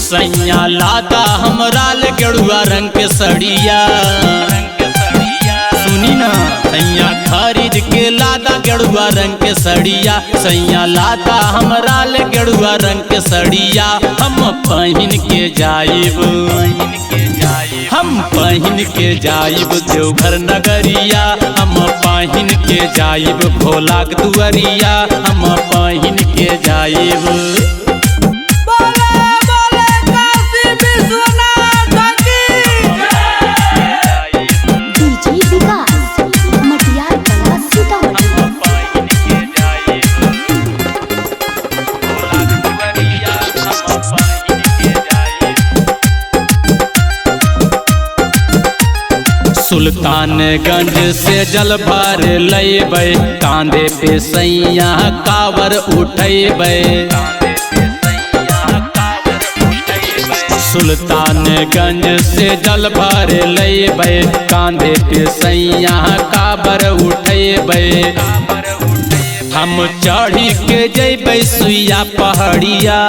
सैया लादा हमरा ले गेरुआ रंग के सड़िया। सुनी ना सैया खरीद के लादा गेरुआ रंग के सड़िया। सैया लादा हमरा ले गेरुआ रंग के सड़िया। हम पहन के जाइब, हम पहन के जाइब देवघर नगरिया। हम पहन के जाइब भोला के दुआरिया। हम पहन के जाइब। सुल्तानगंज से जल भर लैबै, कांधे पे सैया कावर उठैबै। सुल्तानगंज से जल भर लैबै, कांधे पे सैया कावर उठैबै। हम चढ़ी के जैबै सुइया पहाड़िया।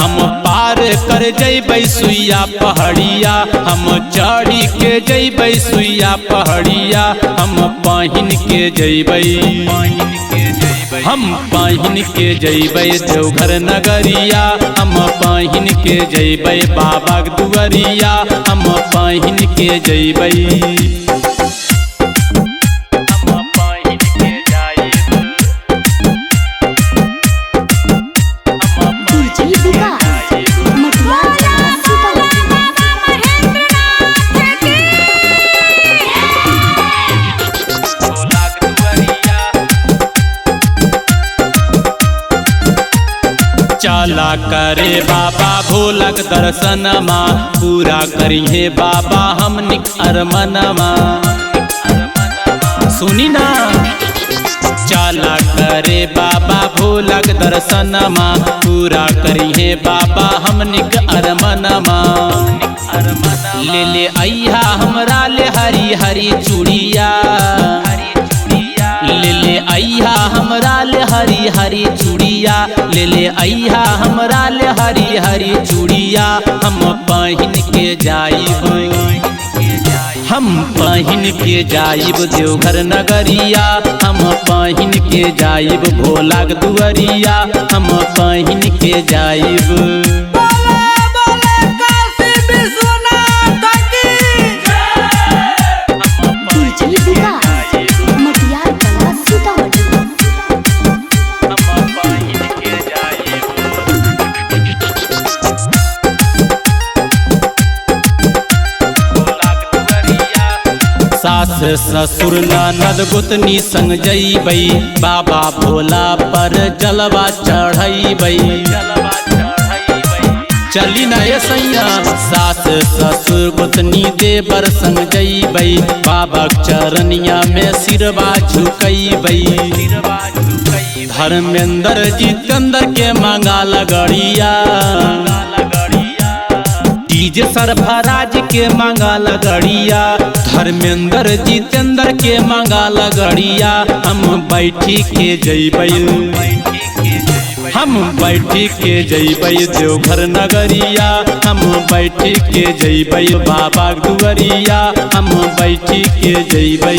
हम पार कर जैबै सुइया पहाड़िया। हम चढ़ी के जैबै सुइया पहाड़िया। हम पहन के जैबै, हम पहन के जैबै देवघर नगरिया। हम पहन के जैबै बाबा के दुआरिया। हम पहन के जैबै। चला करे बाबा भोलक दर्शनमा, पूरा करिए बाबा हमनिक अरमनमा। सुनी ना चला करे बाबा भोलक दर्शनमा, पूरा करिए बाबा हमनिक अरमनमा। ले ले अइहा हमरा ले हरी हरी चूड़िया। ले ले अइहा हमरा ले हरी हरी चूड़िया। ले ले अइहा हमरा ले हरी हरी चूड़िया। हम पहन के जाइब, हम पहन के जाइब देवघर नगरिया। हम पहन के जाइब भोला के दुआरिया। हम पहन के जाइब। सास ससुर ननद गोतनी संग जइबै, बाबा भोला पर जलवा चढ़ैबै। चली ना ये सैया सास ससुर गोतनी देवर संग जइबै, बाबा चरनिया में सिरवा झुकैबै। धर्मेंद्र जितेंद्र के मांगा लगड़िया। डीजे सरफराज के मांगा लगड़िया। धर्मेंद्र जितेंद्र के मांगा लगड़िया। हम बैठी के जइबै, हम बैठी के जइबै देवघर नगरिया। हम बैठी के जइबै बाबा के दुआरिया। हम बैठी के जइबै।